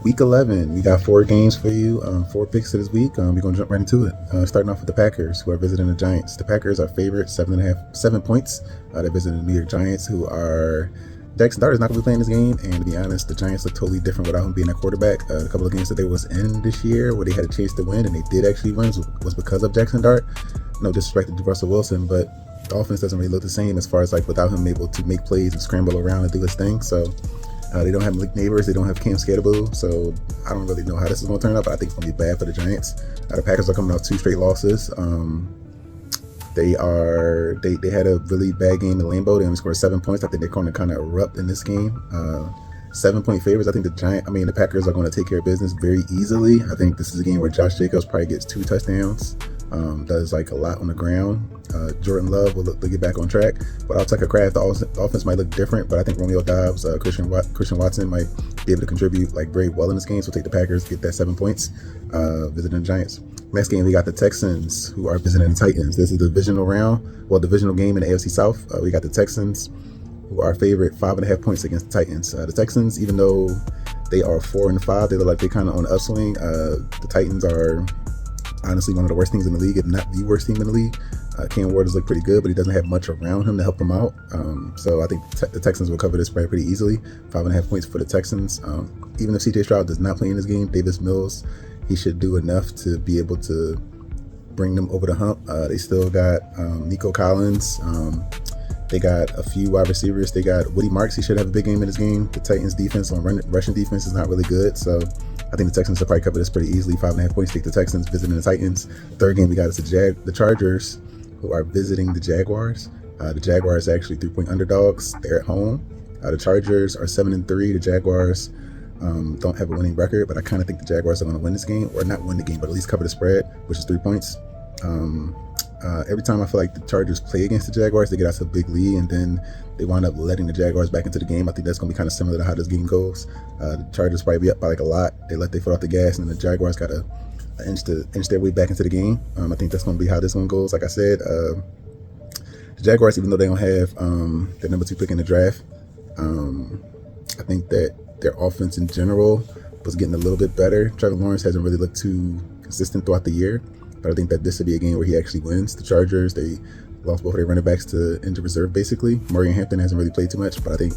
Week 11, we got 4 games for you, 4 picks for this week. We're going to jump right into it. Starting off with the Packers, who are visiting the Giants. The Packers are favorite, 7 points. They're visiting the New York Giants, who are Jackson Dart is not going to be playing this game, and to be honest, the Giants look totally different without him being a quarterback. A couple of games that they was in this year where they had a chance to win, and they did actually win, was because of Jackson Dart. No disrespect to Russell Wilson, but the offense doesn't really look the same as far as like without him able to make plays and scramble around and do his thing. So they don't have Malik Neighbors, they don't have Cam Scatterbull, so I don't really know how this is going to turn out, but I think it's going to be bad for the Giants. The Packers are coming off 2 straight losses. They had a really bad game in Lambeau. They only scored 7 points. I think they're going to kind of erupt in this game. 7-point favorites. I think the Packers are going to take care of business very easily. I think this is a game where Josh Jacobs probably gets 2 touchdowns. Does like a lot on the ground. Jordan Love will get back on track. Without Tucker Kraft, the offense might look different, but I think Romeo Doubs, Christian Watson might be able to contribute like very well in this game. So take the Packers, get that 7 points, visiting the Giants. Next game, we got the Texans, who are visiting the Titans. This is the divisional game in the AFC South. We got the Texans, who are favorite, 5.5 points against the Titans. The Texans, even though they are 4-5, they look like they're kind of on the upswing. The Titans are honestly one of the worst teams in the league, if not the worst team in the league. Cam Ward does look pretty good, but he doesn't have much around him to help him out. So I think the Texans will cover this spread pretty easily. 5.5 points for the Texans. Even if CJ Stroud does not play in this game, Davis Mills, he should do enough to be able to bring them over the hump. They still got Nico Collins. They got a few wide receivers. They got Woody Marks. He should have a big game in this game. The Titans' defense on rushing defense is not really good, so I think the Texans will probably cover this pretty easily. 5.5 points. Take the Texans visiting the Titans. Third game we got is the Chargers, who are visiting the Jaguars. The Jaguars are actually 3-point underdogs. They're at home. The Chargers are 7-3. The Jaguars don't have a winning record, but I kind of think the Jaguars are going to win this game, or not win the game, but at least cover the spread, which is 3 points. Every time I feel like the Chargers play against the Jaguars, they get out to a big lead, and then they wind up letting the Jaguars back into the game. I think that's going to be kind of similar to how this game goes. The Chargers probably be up by like a lot. They let their foot off the gas, and then the Jaguars got to inch their way back into the game. I think that's going to be how this one goes. Like I said, the Jaguars, even though they don't have their number 2 pick in the draft, I think that their offense in general was getting a little bit better. Trevor Lawrence hasn't really looked too consistent throughout the year, but I think that this would be a game where he actually wins. The Chargers, they lost both of their running backs to injured reserve, basically. Maureen Hampton hasn't really played too much, but I think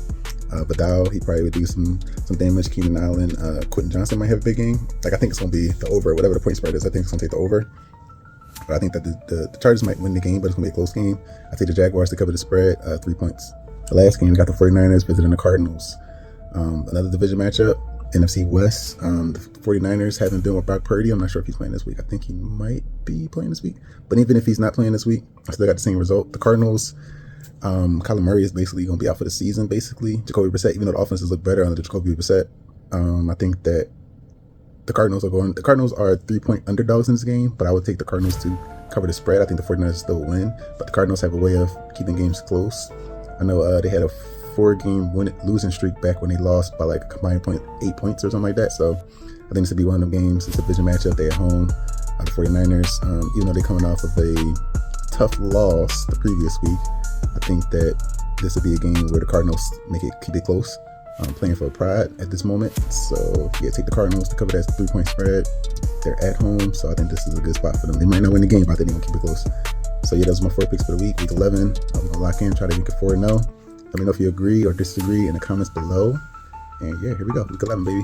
Vidal, he probably would do some damage. Keenan Allen, Quentin Johnson might have a big game. Like, I think it's going to be the over, whatever the point spread is. I think it's going to take the over. But I think that the Chargers might win the game, but it's going to be a close game. I think the Jaguars to cover the spread, 3 points. The last game, we got the 49ers visiting the Cardinals. Another division matchup, NFC West. The 49ers haven't been with Brock Purdy. I'm not sure if he's playing this week. I think he might be playing this week. But even if he's not playing this week, I still got the same result. The Cardinals, Kyler Murray is basically going to be out for the season, basically. Jacoby Brissett, even though the offenses look better under the Jacoby Brissett, I think that the Cardinals are 3-point underdogs in this game, but I would take the Cardinals to cover the spread. I think the 49ers still win, but the Cardinals have a way of keeping games close. I know they had a 4-game losing streak back when they lost by like a combined 8 points or something like that. So I think this would be one of them games. It's a division matchup. They're at home. The 49ers, even though they're coming off of a tough loss the previous week, I think that this would be a game where the Cardinals keep it close. Playing for pride at this moment. So yeah, take the Cardinals to cover that 3-point spread. They're at home, so I think this is a good spot for them. They might not win the game, but I think they're going to keep it close. So yeah, those are my 4 picks for the week 11. I'm going to lock in, try to make it 4-0. Let me know if you agree or disagree in the comments below. And yeah, here we go. Week 11, baby.